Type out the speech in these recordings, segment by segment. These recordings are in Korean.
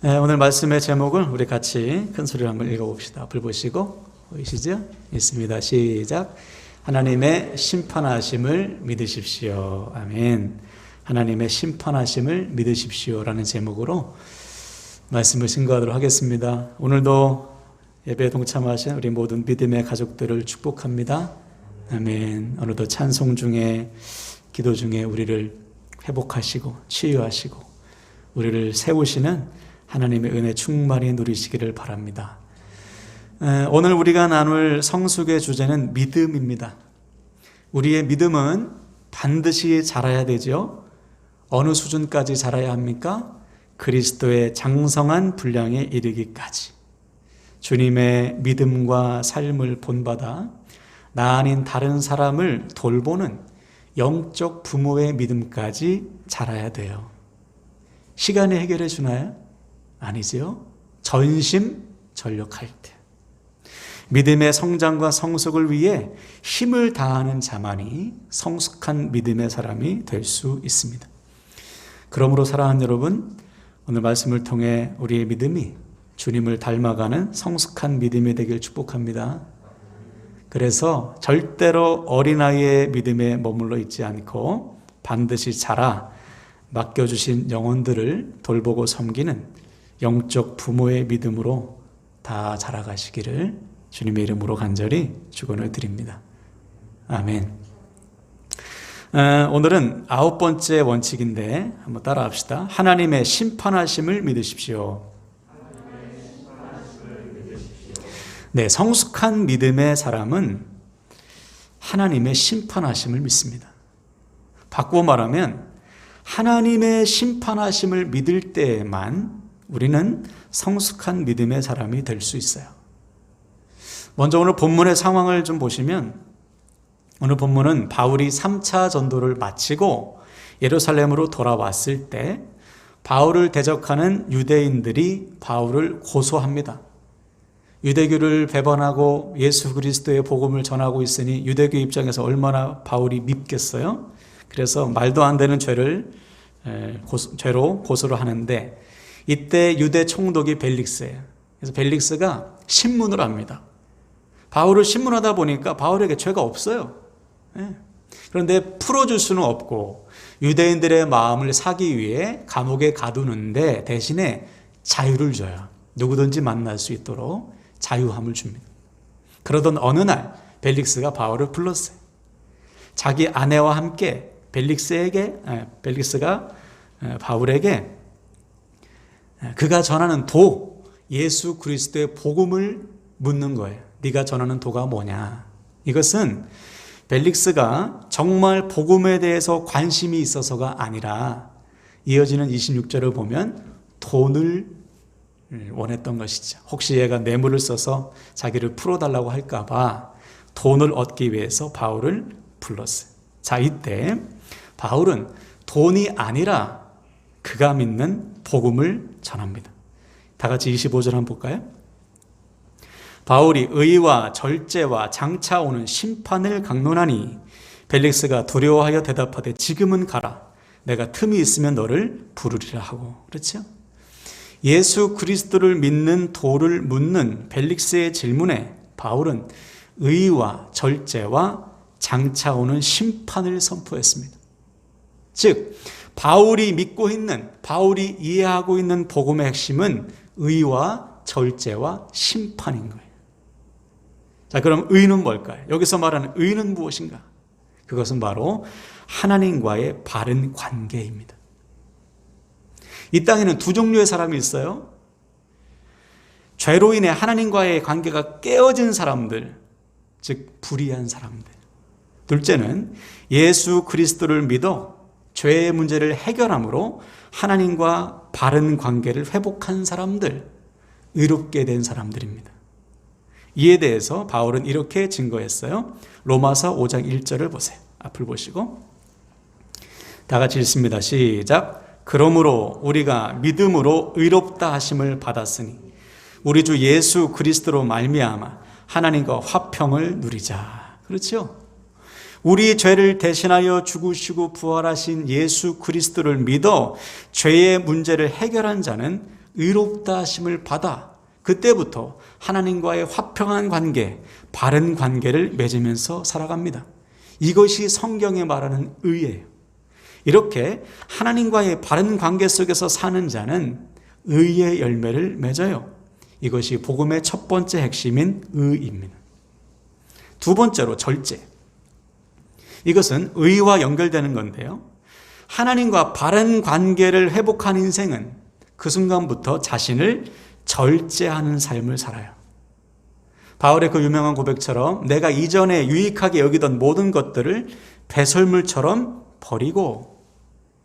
오늘 말씀의 제목을 우리 같이 큰 소리로 한번 읽어봅시다. 앞을 보시고 보이시죠? 있습니다. 시작. 하나님의 심판하심을 믿으십시오. 아멘. 하나님의 심판하심을 믿으십시오라는 제목으로 말씀을 증거하도록 하겠습니다. 오늘도 예배에 동참하신 우리 모든 믿음의 가족들을 축복합니다. 아멘. 오늘도 찬송 중에 기도 중에 우리를 회복하시고 치유하시고 우리를 세우시는 하나님의 은혜 충만히 누리시기를 바랍니다. 오늘 우리가 나눌 성숙의 주제는 믿음입니다. 우리의 믿음은 반드시 자라야 되죠. 어느 수준까지 자라야 합니까? 그리스도의 장성한 분량에 이르기까지. 주님의 믿음과 삶을 본받아 나 아닌 다른 사람을 돌보는 영적 부모의 믿음까지 자라야 돼요. 시간이 해결해 주나요? 아니죠. 전심전력할 때. 믿음의 성장과 성숙을 위해 힘을 다하는 자만이 성숙한 믿음의 사람이 될 수 있습니다. 그러므로 사랑하는 여러분, 오늘 말씀을 통해 우리의 믿음이 주님을 닮아가는 성숙한 믿음이 되길 축복합니다. 그래서 절대로 어린아이의 믿음에 머물러 있지 않고 반드시 자라 맡겨주신 영혼들을 돌보고 섬기는 영적 부모의 믿음으로 다 자라가시기를 주님의 이름으로 간절히 축원을 드립니다. 아멘. 오늘은 9번째 원칙인데 한번 따라합시다. 하나님의 심판하심을 믿으십시오. 네, 성숙한 믿음의 사람은 하나님의 심판하심을 믿습니다. 바꾸어 말하면 하나님의 심판하심을 믿을 때에만 우리는 성숙한 믿음의 사람이 될 수 있어요. 먼저 오늘 본문의 상황을 좀 보시면 오늘 본문은 바울이 3차 전도를 마치고 예루살렘으로 돌아왔을 때 바울을 대적하는 유대인들이 바울을 고소합니다. 유대교를 배반하고 예수 그리스도의 복음을 전하고 있으니 유대교 입장에서 얼마나 바울이 밉겠어요? 그래서 말도 안 되는 죄로 고소를 하는데 이때 유대 총독이 벨릭스예요. 그래서 벨릭스가 신문을 합니다. 바울을 신문하다 보니까 바울에게 죄가 없어요. 그런데 풀어줄 수는 없고 유대인들의 마음을 사기 위해 감옥에 가두는데 대신에 자유를 줘요. 누구든지 만날 수 있도록 자유함을 줍니다. 그러던 어느 날 벨릭스가 바울을 불렀어요. 자기 아내와 함께 벨릭스가 바울에게 그가 전하는 도, 예수 그리스도의 복음을 묻는 거예요. 네가 전하는 도가 뭐냐? 이것은 벨릭스가 정말 복음에 대해서 관심이 있어서가 아니라 이어지는 26절을 보면 돈을 원했던 것이죠. 혹시 얘가 뇌물을 써서 자기를 풀어달라고 할까 봐 돈을 얻기 위해서 바울을 불렀어요. 자, 이때 바울은 돈이 아니라 그가 믿는 복음을 전합니다. 다 같이 25절 한번 볼까요? 바울이 의와 절제와 장차 오는 심판을 강론하니 벨릭스가 두려워하여 대답하되 지금은 가라. 내가 틈이 있으면 너를 부르리라 하고. 그렇죠? 예수 그리스도를 믿는 도를 묻는 벨릭스의 질문에 바울은 의와 절제와 장차 오는 심판을 선포했습니다. 즉 바울이 믿고 있는, 바울이 이해하고 있는 복음의 핵심은 의와 절제와 심판인 거예요. 자, 그럼 의는 뭘까요? 여기서 말하는 의는 무엇인가? 그것은 바로 하나님과의 바른 관계입니다. 이 땅에는 두 종류의 사람이 있어요. 죄로 인해 하나님과의 관계가 깨어진 사람들, 즉 불의한 사람들. 둘째는 예수 그리스도를 믿어 죄의 문제를 해결함으로 하나님과 바른 관계를 회복한 사람들, 의롭게 된 사람들입니다. 이에 대해서 바울은 이렇게 증거했어요. 로마서 5장 1절을 보세요. 앞을 보시고 다 같이 읽습니다. 시작. 그러므로 우리가 믿음으로 의롭다 하심을 받았으니 우리 주 예수 그리스도로 말미암아 하나님과 화평을 누리자. 그렇죠? 우리 죄를 대신하여 죽으시고 부활하신 예수 그리스도를 믿어 죄의 문제를 해결한 자는 의롭다 하심을 받아 그때부터 하나님과의 화평한 관계, 바른 관계를 맺으면서 살아갑니다. 이것이 성경에 말하는 의예요. 이렇게 하나님과의 바른 관계 속에서 사는 자는 의의 열매를 맺어요. 이것이 복음의 첫 번째 핵심인 의입니다. 두 번째로 절제. 이것은 의와 연결되는 건데요. 하나님과 바른 관계를 회복한 인생은 그 순간부터 자신을 절제하는 삶을 살아요. 바울의 그 유명한 고백처럼 내가 이전에 유익하게 여기던 모든 것들을 배설물처럼 버리고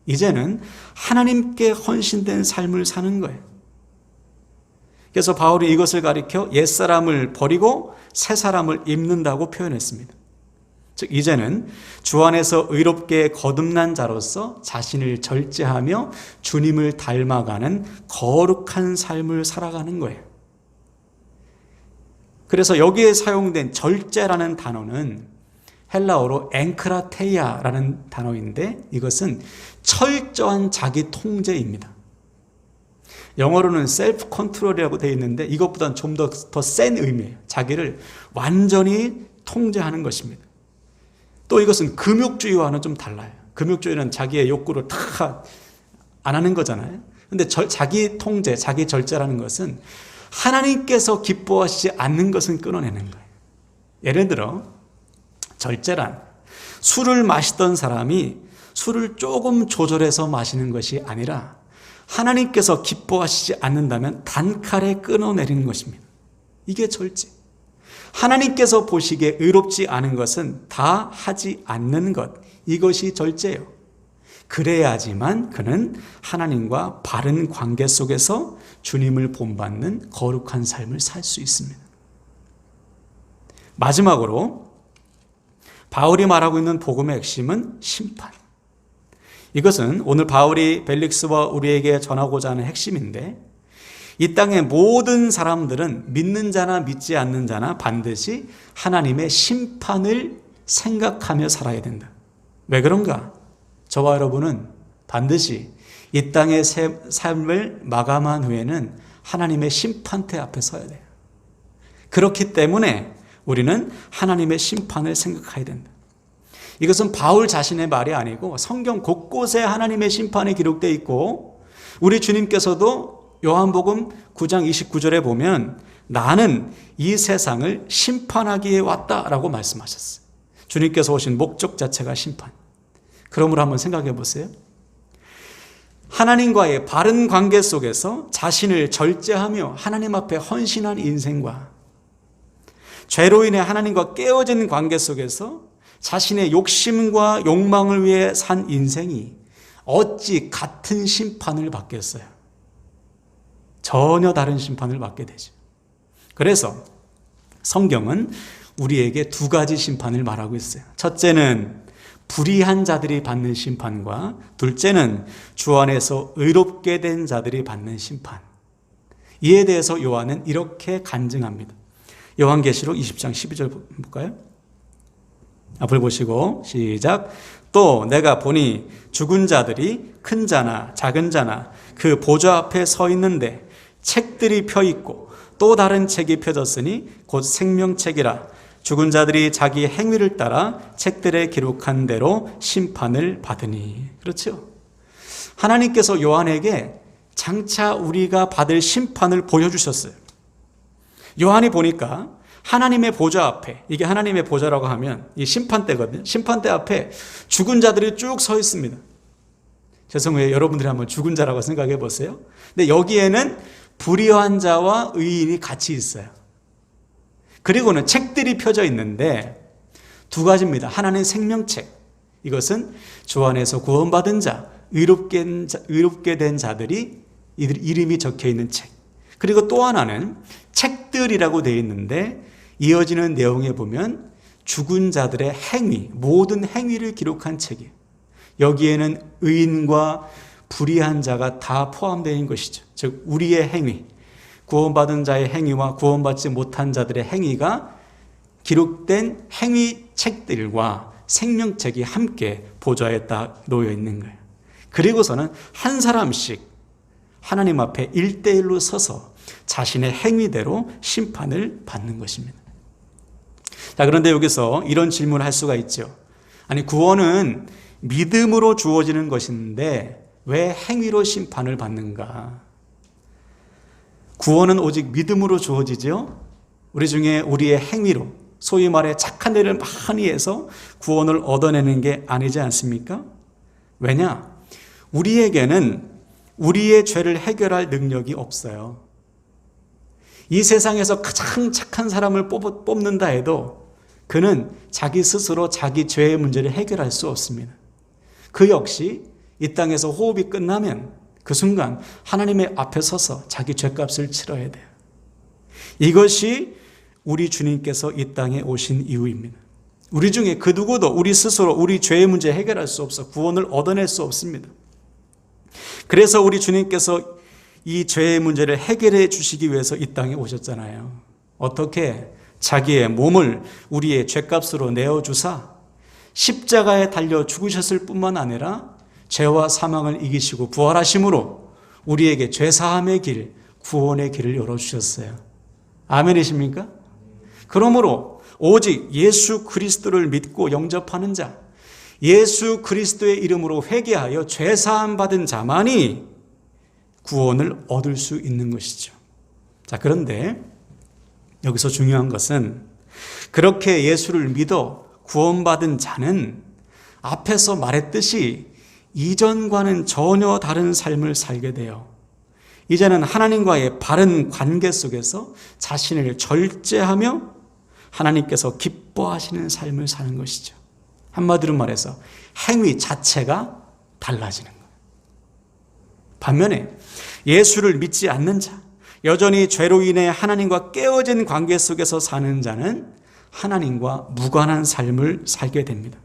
이제는 하나님께 헌신된 삶을 사는 거예요. 그래서 바울이 이것을 가리켜 옛사람을 버리고 새사람을 입는다고 표현했습니다. 즉 이제는 주 안에서 의롭게 거듭난 자로서 자신을 절제하며 주님을 닮아가는 거룩한 삶을 살아가는 거예요. 그래서 여기에 사용된 절제라는 단어는 헬라어로 앵크라테이아라는 단어인데 이것은 철저한 자기 통제입니다. 영어로는 셀프 컨트롤이라고 되어 있는데 이것보다는 좀 더 센 의미예요. 자기를 완전히 통제하는 것입니다. 또 이것은 금욕주의와는 좀 달라요. 금욕주의는 자기의 욕구를 다 안 하는 거잖아요. 근데 자기 통제, 자기 절제라는 것은 하나님께서 기뻐하시지 않는 것은 끊어내는 거예요. 예를 들어 절제란 술을 마시던 사람이 술을 조금 조절해서 마시는 것이 아니라 하나님께서 기뻐하시지 않는다면 단칼에 끊어내리는 것입니다. 이게 절제. 하나님께서 보시기에 의롭지 않은 것은 다 하지 않는 것. 이것이 절제예요. 그래야지만 그는 하나님과 바른 관계 속에서 주님을 본받는 거룩한 삶을 살 수 있습니다. 마지막으로 바울이 말하고 있는 복음의 핵심은 심판. 이것은 오늘 바울이 벨릭스와 우리에게 전하고자 하는 핵심인데 이 땅의 모든 사람들은 믿는 자나 믿지 않는 자나 반드시 하나님의 심판을 생각하며 살아야 된다. 왜 그런가? 저와 여러분은 반드시 이 땅의 삶을 마감한 후에는 하나님의 심판대 앞에 서야 돼요. 그렇기 때문에 우리는 하나님의 심판을 생각해야 된다. 이것은 바울 자신의 말이 아니고 성경 곳곳에 하나님의 심판이 기록되어 있고 우리 주님께서도 요한복음 9장 29절에 보면 나는 이 세상을 심판하기에 왔다라고 말씀하셨어요. 주님께서 오신 목적 자체가 심판. 그러므로 한번 생각해 보세요. 하나님과의 바른 관계 속에서 자신을 절제하며 하나님 앞에 헌신한 인생과 죄로 인해 하나님과 깨어진 관계 속에서 자신의 욕심과 욕망을 위해 산 인생이 어찌 같은 심판을 받겠어요? 전혀 다른 심판을 받게 되죠. 그래서 성경은 우리에게 두 가지 심판을 말하고 있어요. 첫째는 불의한 자들이 받는 심판과 둘째는 주 안에서 의롭게 된 자들이 받는 심판. 이에 대해서 요한은 이렇게 간증합니다. 요한계시록 20장 12절 볼까요? 앞을 보시고 시작. 또 내가 보니 죽은 자들이 큰 자나 작은 자나 그 보좌 앞에 서 있는데 책들이 펴 있고 또 다른 책이 펴졌으니 곧 생명책이라. 죽은 자들이 자기 행위를 따라 책들에 기록한 대로 심판을 받으니. 그렇죠? 하나님께서 요한에게 장차 우리가 받을 심판을 보여주셨어요. 요한이 보니까 하나님의 보좌 앞에, 이게 하나님의 보좌라고 하면 이 심판대거든요. 심판대 앞에 죽은 자들이 쭉 서 있습니다. 죄송해요. 여러분들이 한번 죽은 자라고 생각해 보세요. 근데 여기에는 불의한 자와 의인이 같이 있어요. 그리고는 책들이 펴져 있는데 두 가지입니다. 하나는 생명책. 이것은 주 안에서 구원받은 자, 의롭게 된 자들이 이름이 적혀 있는 책. 그리고 또 하나는 책들이라고 되어 있는데 이어지는 내용에 보면 죽은 자들의 행위, 모든 행위를 기록한 책이에요. 여기에는 의인과 불의한 자가 다 포함되어 있는 것이죠. 즉 우리의 행위, 구원받은 자의 행위와 구원받지 못한 자들의 행위가 기록된 행위 책들과 생명책이 함께 보좌에 딱 놓여 있는 거예요. 그리고서는 한 사람씩 하나님 앞에 1대1로 서서 자신의 행위대로 심판을 받는 것입니다. 자, 그런데 여기서 이런 질문을 할 수가 있죠. 아니, 구원은 믿음으로 주어지는 것인데 왜 행위로 심판을 받는가? 구원은 오직 믿음으로 주어지죠. 우리 중에 우리의 행위로, 소위 말해 착한 일을 많이 해서 구원을 얻어내는 게 아니지 않습니까? 왜냐? 우리에게는 우리의 죄를 해결할 능력이 없어요. 이 세상에서 가장 착한 사람을 뽑는다 해도 그는 자기 스스로 자기 죄의 문제를 해결할 수 없습니다. 그 역시 이 땅에서 호흡이 끝나면 그 순간 하나님의 앞에 서서 자기 죄값을 치러야 돼요. 이것이 우리 주님께서 이 땅에 오신 이유입니다. 우리 중에 그 누구도 우리 스스로 우리 죄의 문제 해결할 수 없어 구원을 얻어낼 수 없습니다. 그래서 우리 주님께서 이 죄의 문제를 해결해 주시기 위해서 이 땅에 오셨잖아요. 어떻게? 자기의 몸을 우리의 죄값으로 내어주사 십자가에 달려 죽으셨을 뿐만 아니라 죄와 사망을 이기시고 부활하심으로 우리에게 죄사함의 길, 구원의 길을 열어주셨어요. 아멘이십니까? 그러므로 오직 예수 그리스도를 믿고 영접하는 자, 예수 그리스도의 이름으로 회개하여 죄사함 받은 자만이 구원을 얻을 수 있는 것이죠. 자, 그런데 여기서 중요한 것은 그렇게 예수를 믿어 구원받은 자는 앞에서 말했듯이 이전과는 전혀 다른 삶을 살게 돼요. 이제는 하나님과의 바른 관계 속에서 자신을 절제하며 하나님께서 기뻐하시는 삶을 사는 것이죠. 한마디로 말해서 행위 자체가 달라지는 거예요. 반면에 예수를 믿지 않는 자, 여전히 죄로 인해 하나님과 깨어진 관계 속에서 사는 자는 하나님과 무관한 삶을 살게 됩니다.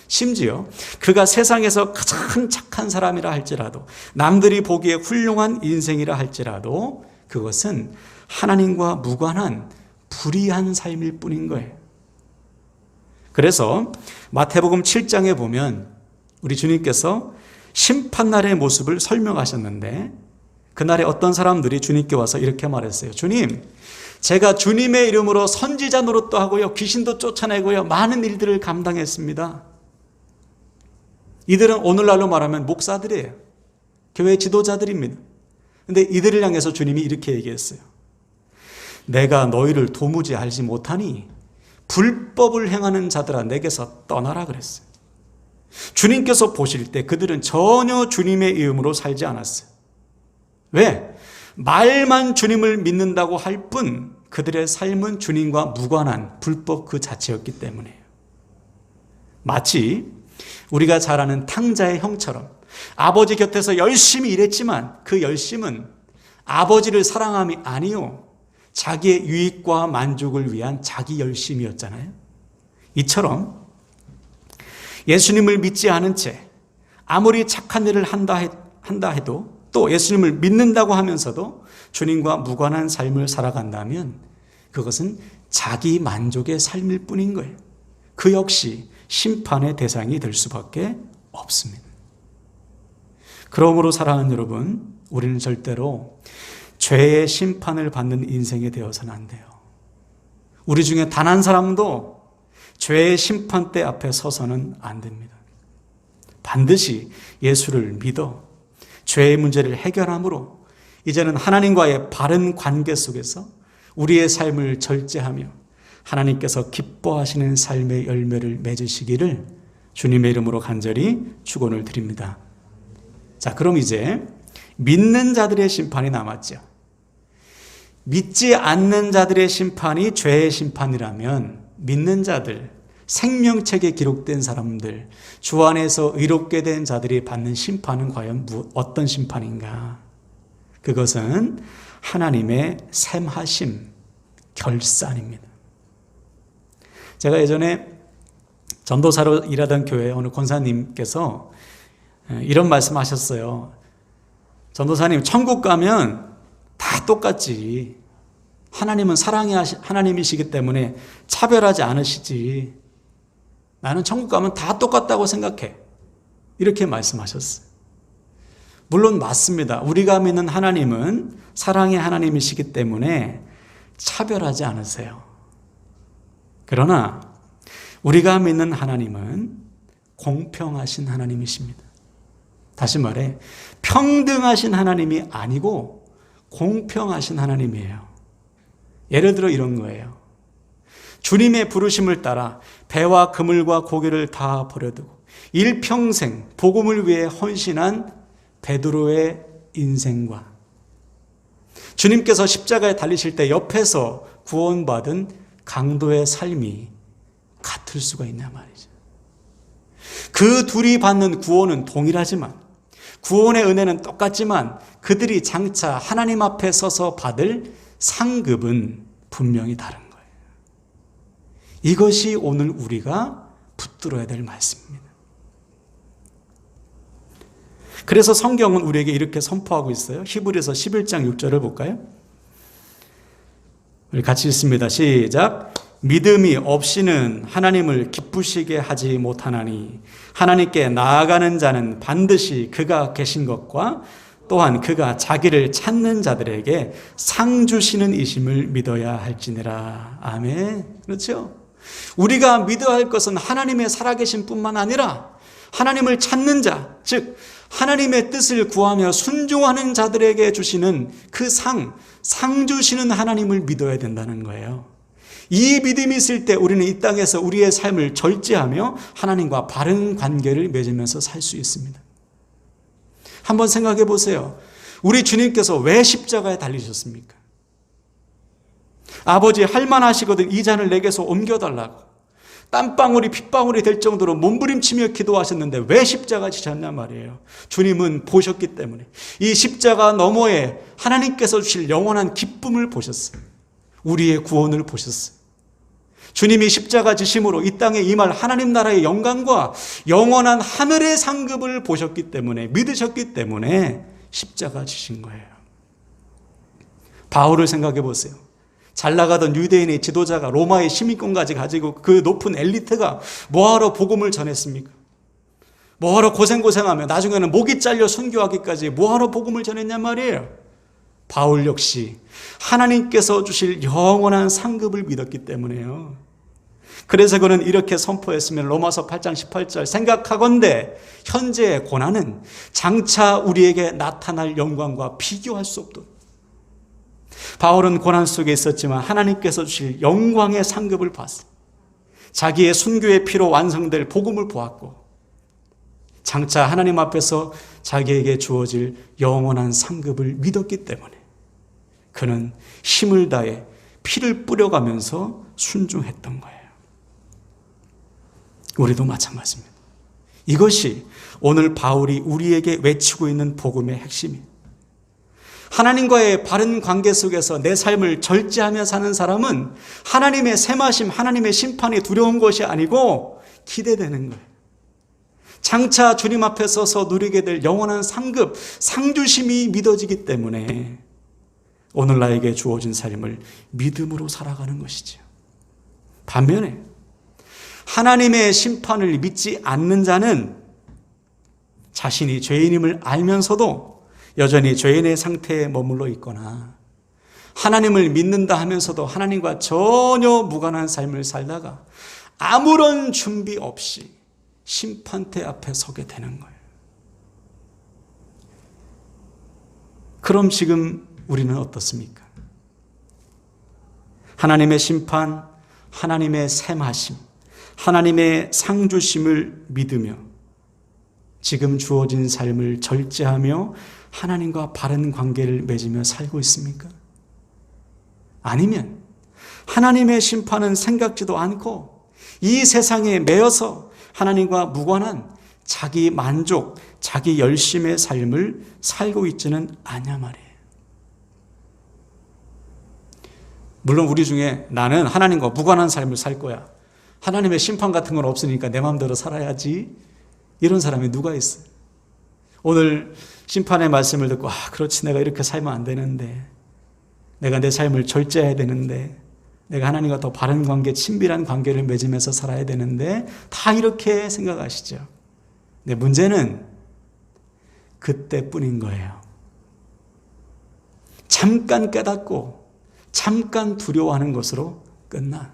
심지어 그가 세상에서 가장 착한 사람이라 할지라도, 남들이 보기에 훌륭한 인생이라 할지라도 그것은 하나님과 무관한 불의한 삶일 뿐인 거예요. 그래서 마태복음 7장에 보면 우리 주님께서 심판날의 모습을 설명하셨는데, 그날에 어떤 사람들이 주님께 와서 이렇게 말했어요. 주님, 제가 주님의 이름으로 선지자 노릇도 하고요, 귀신도 쫓아내고요, 많은 일들을 감당했습니다. 이들은 오늘날로 말하면 목사들이에요. 교회 지도자들입니다. 근데 이들을 향해서 주님이 이렇게 얘기했어요. 내가 너희를 도무지 알지 못하니 불법을 행하는 자들아 내게서 떠나라 그랬어요. 주님께서 보실 때 그들은 전혀 주님의 이름으로 살지 않았어요. 왜? 말만 주님을 믿는다고 할 뿐 그들의 삶은 주님과 무관한 불법 그 자체였기 때문이에요. 마치 우리가 잘 아는 탕자의 형처럼 아버지 곁에서 열심히 일했지만 그 열심은 아버지를 사랑함이 아니요, 자기의 유익과 만족을 위한 자기 열심이었잖아요. 이처럼 예수님을 믿지 않은 채 아무리 착한 일을 한다 해도, 또 예수님을 믿는다고 하면서도 주님과 무관한 삶을 살아간다면 그것은 자기 만족의 삶일 뿐인 거예요. 그 역시 심판의 대상이 될 수밖에 없습니다. 그러므로 사랑하는 여러분, 우리는 절대로 죄의 심판을 받는 인생이 되어서는 안 돼요. 우리 중에 단 한 사람도 죄의 심판대 앞에 서서는 안 됩니다. 반드시 예수를 믿어 죄의 문제를 해결함으로 이제는 하나님과의 바른 관계 속에서 우리의 삶을 절제하며 하나님께서 기뻐하시는 삶의 열매를 맺으시기를 주님의 이름으로 간절히 축원을 드립니다. 자, 그럼 이제 믿는 자들의 심판이 남았죠. 믿지 않는 자들의 심판이 죄의 심판이라면 믿는 자들, 생명책에 기록된 사람들, 주 안에서 의롭게 된 자들이 받는 심판은 과연 어떤 심판인가? 그것은 하나님의 샘하심, 결산입니다. 제가 예전에 전도사로 일하던 교회 어느 권사님께서 이런 말씀하셨어요. 전도사님, 천국 가면 다 똑같지. 하나님은 사랑의 하나님이시기 때문에 차별하지 않으시지. 나는 천국 가면 다 똑같다고 생각해. 이렇게 말씀하셨어요. 물론 맞습니다. 우리가 믿는 하나님은 사랑의 하나님이시기 때문에 차별하지 않으세요. 그러나 우리가 믿는 하나님은 공평하신 하나님이십니다. 다시 말해 평등하신 하나님이 아니고 공평하신 하나님이에요. 예를 들어 이런 거예요. 주님의 부르심을 따라 배와 그물과 고기를 다 버려두고 일평생 복음을 위해 헌신한 베드로의 인생과 주님께서 십자가에 달리실 때 옆에서 구원받은 강도의 삶이 같을 수가 있냐 말이죠. 그 둘이 받는 구원은 동일하지만 구원의 은혜는 똑같지만 그들이 장차 하나님 앞에 서서 받을 상급은 분명히 다른 거예요. 이것이 오늘 우리가 붙들어야 될 말씀입니다. 그래서 성경은 우리에게 이렇게 선포하고 있어요. 히브리서 11장 6절을 볼까요? 우리 같이 읽습니다. 시작. 믿음이 없이는 하나님을 기쁘시게 하지 못하나니 하나님께 나아가는 자는 반드시 그가 계신 것과 또한 그가 자기를 찾는 자들에게 상 주시는 이심을 믿어야 할지니라. 아멘. 그렇죠? 우리가 믿어야 할 것은 하나님의 살아계신 뿐만 아니라 하나님을 찾는 자, 즉 하나님의 뜻을 구하며 순종하는 자들에게 주시는 그 상 주시는 하나님을 믿어야 된다는 거예요. 이 믿음이 있을 때 우리는 이 땅에서 우리의 삶을 절제하며 하나님과 바른 관계를 맺으면서 살 수 있습니다. 한번 생각해 보세요. 우리 주님께서 왜 십자가에 달리셨습니까? 아버지 할만하시거든 이 잔을 내게서 옮겨달라고 땀방울이 핏방울이 될 정도로 몸부림치며 기도하셨는데 왜 십자가 지셨냐 말이에요. 주님은 보셨기 때문에 이 십자가 너머에 하나님께서 주실 영원한 기쁨을 보셨어요. 우리의 구원을 보셨어요. 주님이 십자가 지심으로 이 땅에 임할 하나님 나라의 영광과 영원한 하늘의 상급을 보셨기 때문에 믿으셨기 때문에 십자가 지신 거예요. 바울을 생각해 보세요. 잘 나가던 유대인의 지도자가 로마의 시민권까지 가지고 그 높은 엘리트가 뭐하러 복음을 전했습니까? 뭐하러 고생하며 나중에는 목이 잘려 순교하기까지 뭐하러 복음을 전했냐 말이에요. 바울 역시 하나님께서 주실 영원한 상급을 믿었기 때문에요. 그래서 그는 이렇게 선포했으면 로마서 8장 18절 생각하건대 현재의 고난은 장차 우리에게 나타날 영광과 비교할 수 없도록. 바울은 고난 속에 있었지만 하나님께서 주실 영광의 상급을 봤어요. 자기의 순교의 피로 완성될 복음을 보았고 장차 하나님 앞에서 자기에게 주어질 영원한 상급을 믿었기 때문에 그는 힘을 다해 피를 뿌려가면서 순종했던 거예요. 우리도 마찬가지입니다. 이것이 오늘 바울이 우리에게 외치고 있는 복음의 핵심이에요. 하나님과의 바른 관계 속에서 내 삶을 절제하며 사는 사람은 하나님의 셈하심, 하나님의 심판이 두려운 것이 아니고 기대되는 거예요. 장차 주님 앞에 서서 누리게 될 영원한 상급, 상주심이 믿어지기 때문에 오늘 나에게 주어진 삶을 믿음으로 살아가는 것이죠. 반면에 하나님의 심판을 믿지 않는 자는 자신이 죄인임을 알면서도 여전히 죄인의 상태에 머물러 있거나 하나님을 믿는다 하면서도 하나님과 전혀 무관한 삶을 살다가 아무런 준비 없이 심판대 앞에 서게 되는 거예요. 그럼 지금 우리는 어떻습니까? 하나님의 심판, 하나님의 셈하심, 하나님의 상주심을 믿으며 지금 주어진 삶을 절제하며 하나님과 바른 관계를 맺으며 살고 있습니까? 아니면 하나님의 심판은 생각지도 않고 이 세상에 매여서 하나님과 무관한 자기 만족, 자기 열심의 삶을 살고 있지는 않냐 말이에요. 물론 우리 중에 나는 하나님과 무관한 삶을 살 거야. 하나님의 심판 같은 건 없으니까 내 마음대로 살아야지. 이런 사람이 누가 있어요? 오늘 심판의 말씀을 듣고 그렇지 내가 이렇게 살면 안 되는데 내가 내 삶을 절제해야 되는데 내가 하나님과 더 바른 관계, 친밀한 관계를 맺으면서 살아야 되는데 다 이렇게 생각하시죠. 근데 문제는 그때뿐인 거예요. 잠깐 깨닫고 잠깐 두려워하는 것으로 끝나.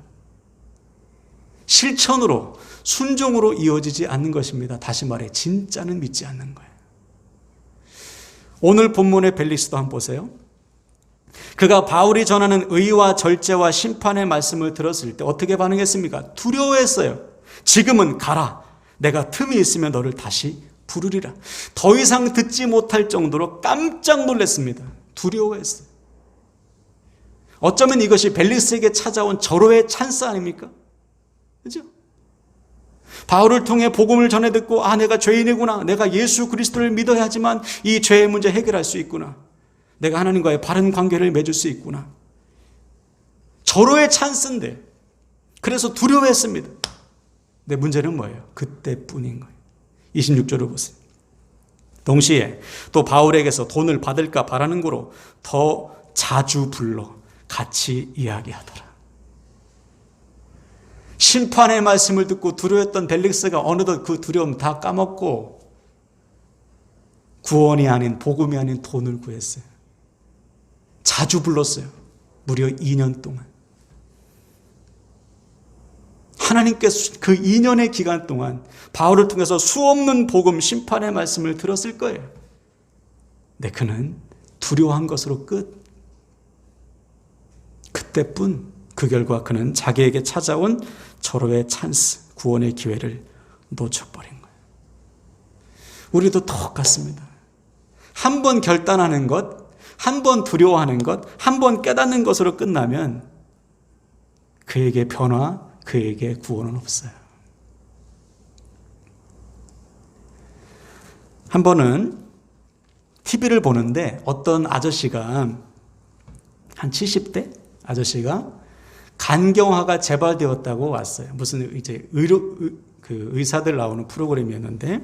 실천으로, 순종으로 이어지지 않는 것입니다. 다시 말해 진짜는 믿지 않는 거예요. 오늘 본문의 벨릭스도 한번 보세요. 그가 바울이 전하는 의와 절제와 심판의 말씀을 들었을 때 어떻게 반응했습니까? 두려워했어요. 지금은 가라. 내가 틈이 있으면 너를 다시 부르리라. 더 이상 듣지 못할 정도로 깜짝 놀랐습니다. 두려워했어요. 어쩌면 이것이 벨릭스에게 찾아온 절호의 찬스 아닙니까? 그죠? 바울을 통해 복음을 전해 듣고 내가 죄인이구나. 내가 예수 그리스도를 믿어야 하지만 이 죄의 문제 해결할 수 있구나. 내가 하나님과의 바른 관계를 맺을 수 있구나. 절호의 찬스인데 그래서 두려워했습니다. 근데 문제는 뭐예요? 그때뿐인 거예요. 26절을 보세요. 동시에 또 바울에게서 돈을 받을까 바라는 거로 더 자주 불러 같이 이야기하더라. 심판의 말씀을 듣고 두려웠던 벨릭스가 어느덧 그 두려움 다 까먹고 구원이 아닌, 복음이 아닌 돈을 구했어요. 자주 불렀어요. 무려 2년 동안. 하나님께서 그 2년의 기간 동안 바울을 통해서 수없는 복음, 심판의 말씀을 들었을 거예요. 근데 그는 두려워한 것으로 끝. 그때뿐. 그 결과 그는 자기에게 찾아온 절호의 찬스, 구원의 기회를 놓쳐버린 거예요. 우리도 똑같습니다. 한 번 결단하는 것, 한 번 두려워하는 것, 한 번 깨닫는 것으로 끝나면 그에게 변화, 그에게 구원은 없어요. 한 번은 TV를 보는데 어떤 아저씨가 한 70대 아저씨가 간경화가 재발되었다고 왔어요. 무슨 이제 의사들 나오는 프로그램이었는데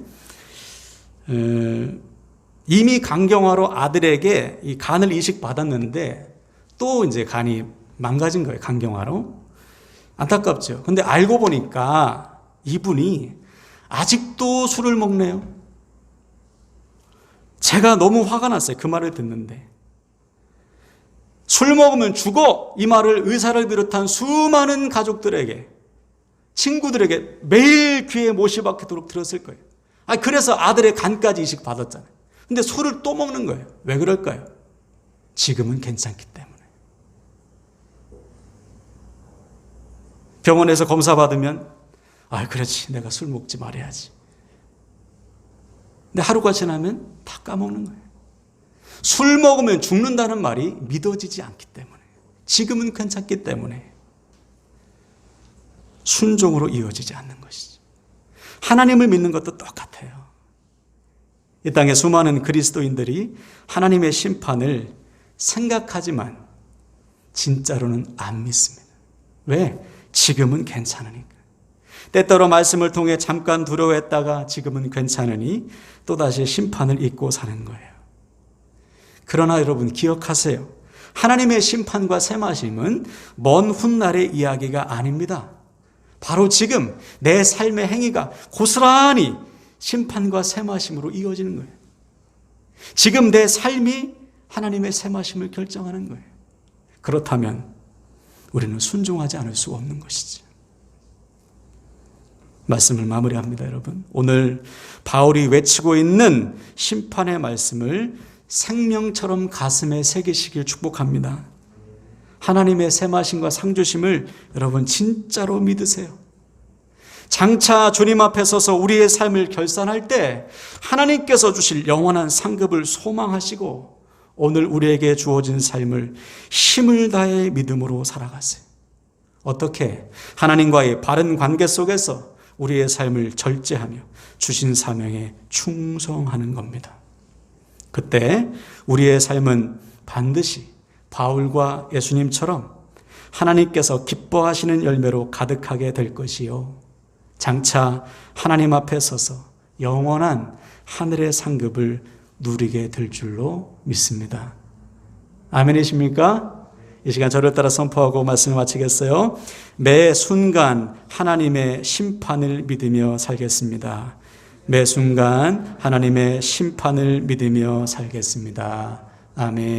이미 간경화로 아들에게 이 간을 이식받았는데 또 이제 간이 망가진 거예요. 간경화로. 안타깝죠. 근데 알고 보니까 이분이 아직도 술을 먹네요. 제가 너무 화가 났어요. 그 말을 듣는데. 술 먹으면 죽어! 이 말을 의사를 비롯한 수많은 가족들에게, 친구들에게 매일 귀에 못이 박히도록 들었을 거예요. 그래서 아들의 간까지 이식 받았잖아요. 근데 술을 또 먹는 거예요. 왜 그럴까요? 지금은 괜찮기 때문에. 병원에서 검사 받으면 그렇지, 내가 술 먹지 말아야지. 근데 하루가 지나면 다 까먹는 거예요. 술 먹으면 죽는다는 말이 믿어지지 않기 때문에, 지금은 괜찮기 때문에 순종으로 이어지지 않는 것이죠. 하나님을 믿는 것도 똑같아요. 이 땅에 수많은 그리스도인들이 하나님의 심판을 생각하지만 진짜로는 안 믿습니다. 왜? 지금은 괜찮으니까. 때때로 말씀을 통해 잠깐 두려워했다가 지금은 괜찮으니 또다시 심판을 잊고 사는 거예요. 그러나 여러분 기억하세요. 하나님의 심판과 샘하심은 먼 훗날의 이야기가 아닙니다. 바로 지금 내 삶의 행위가 고스란히 심판과 샘하심으로 이어지는 거예요. 지금 내 삶이 하나님의 샘하심을 결정하는 거예요. 그렇다면 우리는 순종하지 않을 수 없는 것이죠. 말씀을 마무리합니다, 여러분. 오늘 바울이 외치고 있는 심판의 말씀을 생명처럼 가슴에 새기시길 축복합니다. 하나님의 샘하심과 상주심을 여러분 진짜로 믿으세요. 장차 주님 앞에 서서 우리의 삶을 결산할 때 하나님께서 주실 영원한 상급을 소망하시고 오늘 우리에게 주어진 삶을 힘을 다해 믿음으로 살아가세요. 어떻게? 하나님과의 바른 관계 속에서 우리의 삶을 절제하며 주신 사명에 충성하는 겁니다. 그때 우리의 삶은 반드시 바울과 예수님처럼 하나님께서 기뻐하시는 열매로 가득하게 될 것이요. 장차 하나님 앞에 서서 영원한 하늘의 상급을 누리게 될 줄로 믿습니다. 아멘이십니까? 이 시간 저를 따라 선포하고 말씀을 마치겠어요. 매 순간 하나님의 심판을 믿으며 살겠습니다. 매 순간 하나님의 심판을 믿으며 살겠습니다. 아멘.